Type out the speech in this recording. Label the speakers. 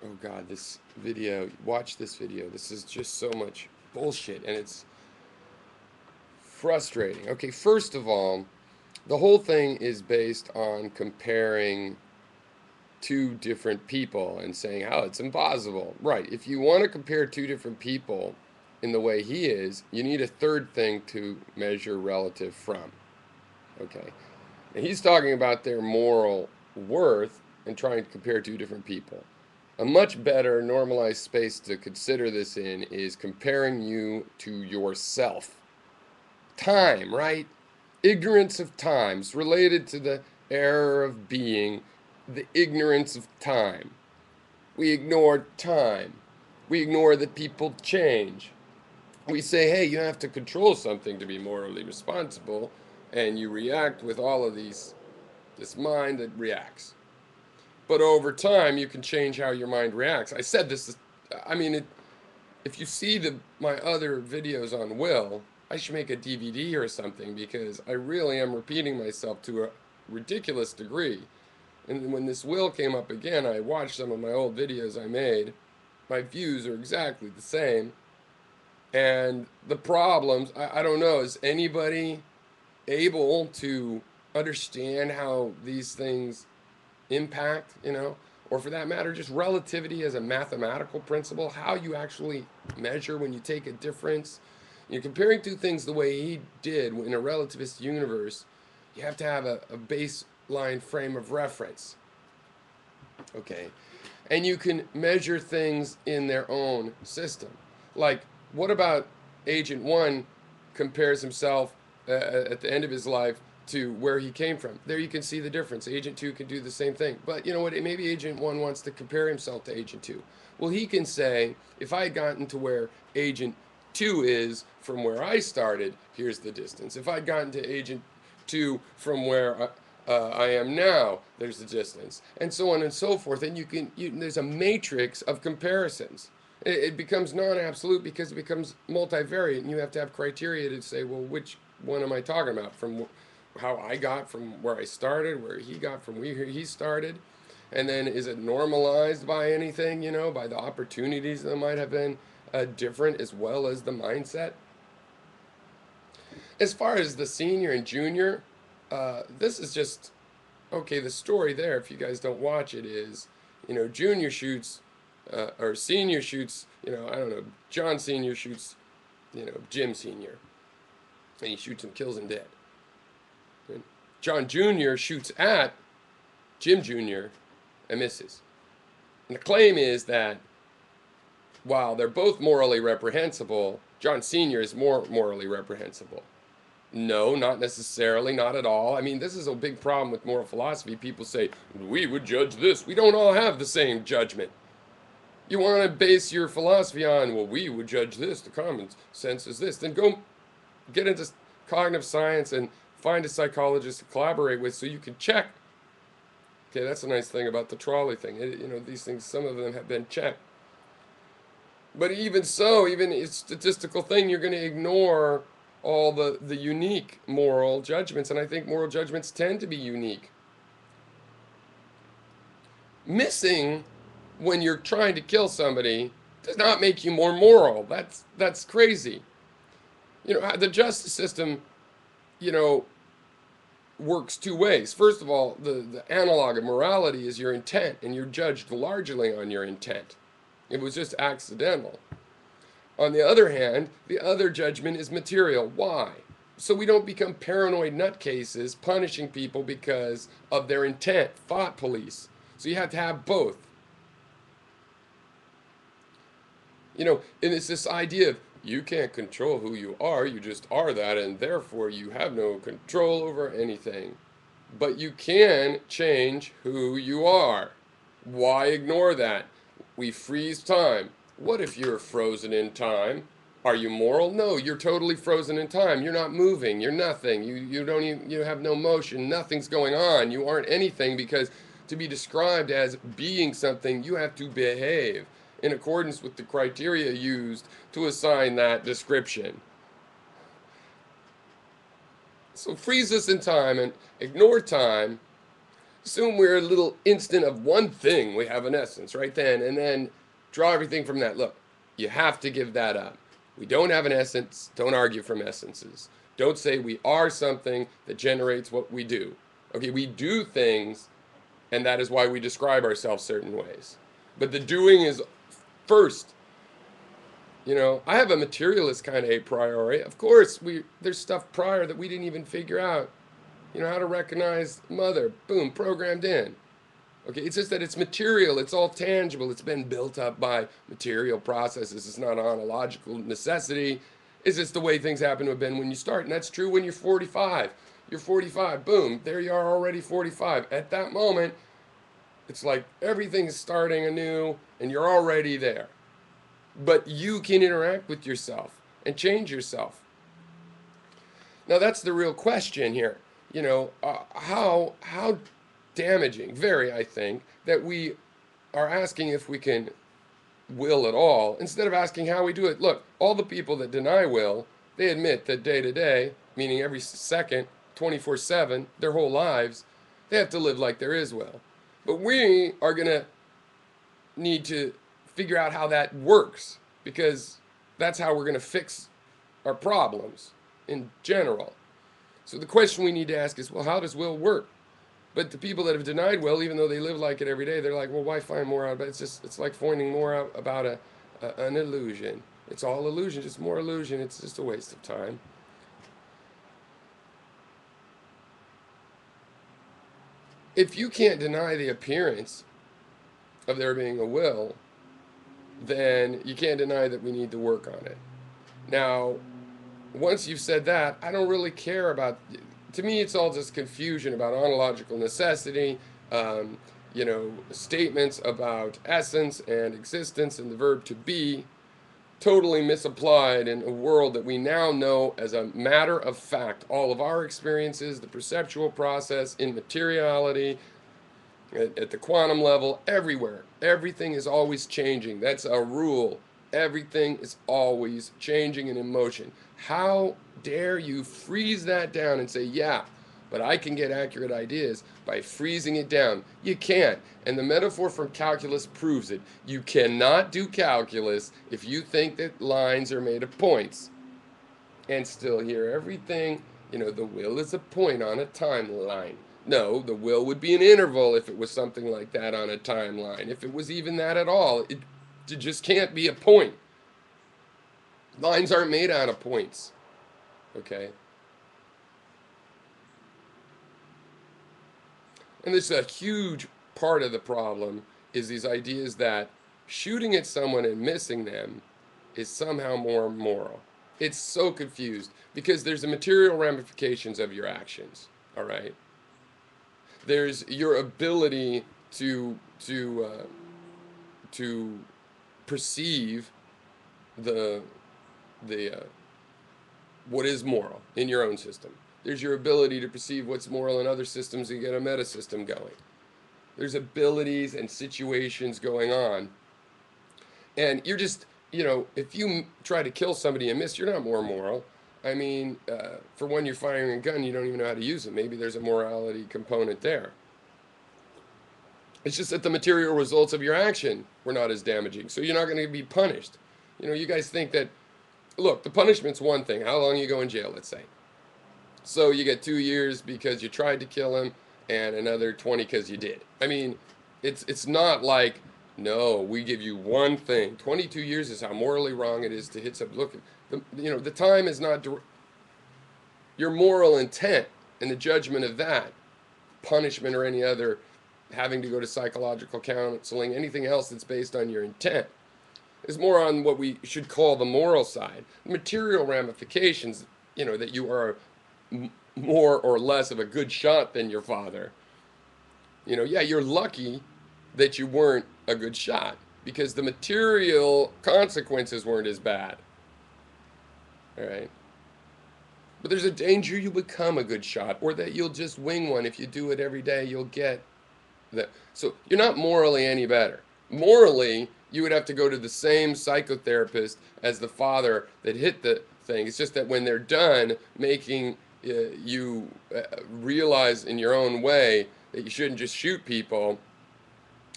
Speaker 1: Oh God, this video, watch this video. This is just so much bullshit and it's frustrating. Okay, first of all, the whole thing is based on comparing two different people and saying how it's impossible. Right. If you want to compare two different people in the way he is, you need a third thing to measure relative from. Okay. And he's talking about their moral worth and trying to compare two different people. A much better normalized space to consider this in is comparing you to yourself. Time, right? Ignorance of times related to the error of being, the ignorance of time. We ignore time. We ignore that people change. We say, hey, you have to control something to be morally responsible, and you react with all of this mind that reacts. But over time, you can change how your mind reacts. I said this, I mean, if you see my other videos on will, I should make a DVD or something because I really am repeating myself to a ridiculous degree. And when this will came up again, I watched some of my old videos I made. My views are exactly the same. And the problems, I don't know, is anybody able to understand how these things impact, or for that matter, just relativity as a mathematical principle, how you actually measure when you take a difference. You're comparing two things the way he did in a relativist universe. You have to have a baseline frame of reference. Okay. And you can measure things in their own system. Like, what about Agent 1 compares himself at the end of his life to where he came from? There you can see the difference. Agent 2 can do the same thing. But you know what? Maybe Agent 1 wants to compare himself to Agent 2. Well, he can say, if I had gotten to where Agent 2 is from where I started, here's the distance. If I'd gotten to Agent 2 from where I am now, there's the distance, and so on and so forth. And there's a matrix of comparisons. It becomes non-absolute because it becomes multivariate, and you have to have criteria to say, well, which one am I talking about? From how I got from where I started, where he got from where he started, and then is it normalized by anything, by the opportunities that might have been different as well as the mindset? As far as the senior and junior, this is just okay. The story there, if you guys don't watch it, is junior shoots or senior shoots. I don't know. John Senior shoots Jim Senior, and he shoots him, kills him dead. And John Junior shoots at Jim Junior and misses. And the claim is that while they're both morally reprehensible, John Senior is more morally reprehensible. No, not necessarily, not at all. I mean, this is a big problem with moral philosophy. People say, we would judge this. We don't all have the same judgment. You want to base your philosophy on, well, we would judge this. The common sense is this. Then go get into cognitive science and find a psychologist to collaborate with so you can check. Okay, that's a nice thing about the trolley thing. These things, some of them have been checked. But even so, even a statistical thing, you're going to ignore all the unique moral judgments, and I think moral judgments tend to be unique. Missing when you're trying to kill somebody does not make you more moral. That's crazy. The justice system, works two ways. First of all, the analog of morality is your intent, and you're judged largely on your intent. It was just accidental. On the other hand, the other judgment is material. Why? So we don't become paranoid nutcases punishing people because of their intent. Thought police. So you have to have both. And it's this idea of you can't control who you are, you just are that, and therefore you have no control over anything. But you can change who you are. Why ignore that? We freeze time. What if you're frozen in time? Are you moral? No, you're totally frozen in time. You're not moving. You're nothing. You don't even, you have no motion. Nothing's going on. You aren't anything because to be described as being something, you have to behave in accordance with the criteria used to assign that description. So freeze us in time and ignore time Assume we're a little instant of one thing. We have an essence right then, and then draw everything from that. Look, you have to give that up. We don't have an essence. Don't argue from essences. Don't say we are something that generates what we do. Okay, we do things, and that is why we describe ourselves certain ways. But the doing is first. I have a materialist kind of a priori. Of course, there's stuff prior that we didn't even figure out. How to recognize mother, boom, programmed in. Okay, it's just that it's material, it's all tangible, it's been built up by material processes. It's not an ontological necessity. It's just the way things happen to have been when you start. And that's true when you're 45. You're 45, boom, there you are already 45. At that moment, it's like everything's starting anew and you're already there. But you can interact with yourself and change yourself. Now that's the real question here. How damaging, very, I think, that we are asking if we can will at all instead of asking how we do it. Look, all the people that deny will, they admit that day to day, meaning every second, 24/7, their whole lives, they have to live like there is will. But we are going to need to figure out how that works because that's how we're going to fix our problems in general. So the question we need to ask is, well, how does will work? But the people that have denied will, even though they live like it every day, they're like, well, why find more out about it? It's like finding more out about an illusion. It's all illusion, just more illusion. It's just a waste of time. If you can't deny the appearance of there being a will, then you can't deny that we need to work on it. Now, once you've said that, I don't really care about. To me, it's all just confusion about ontological necessity, statements about essence and existence and the verb to be, totally misapplied in a world that we now know as a matter of fact. All of our experiences, the perceptual process, in materiality, at the quantum level, everywhere. Everything is always changing. That's a rule. Everything is always changing and in motion. How dare you freeze that down and say, yeah, but I can get accurate ideas by freezing it down? You can't. And the metaphor from calculus proves it. You cannot do calculus if you think that lines are made of points and still hear everything. The will is a point on a timeline. No, the will would be an interval if it was something like that on a timeline. If it was even that at all, it just can't be a point. Lines aren't made out of points. Okay? And this is a huge part of the problem is these ideas that shooting at someone and missing them is somehow more moral. It's so confused because there's the material ramifications of your actions. All right? There's your ability to perceive the what is moral in your own system. There's your ability to perceive what's moral in other systems and get a meta system going. There's abilities and situations going on, and you're just if you try to kill somebody and miss, you're not more moral. I mean, for when you're firing a gun, you don't even know how to use it. Maybe there's a morality component there. It's just that the material results of your action were not as damaging, so you're not going to be punished. You guys think that, look, the punishment's one thing. How long you go in jail, let's say. So you get 2 years because you tried to kill him, and another 20 because you did. I mean, it's not like, no, we give you one thing. 22 years is how morally wrong it is to hit somebody. Look, the time is not your moral intent and the judgment of that punishment or any other having to go to psychological counseling, anything else that's based on your intent, is more on what we should call the moral side. The material ramifications, that you are more or less of a good shot than your father. Yeah, you're lucky that you weren't a good shot because the material consequences weren't as bad. All right. But there's a danger you become a good shot or that you'll just wing one. If you do it every day, you'll get that. So you're not morally any better. Morally, you would have to go to the same psychotherapist as the father that hit the thing. It's just that when they're done making you realize in your own way that you shouldn't just shoot people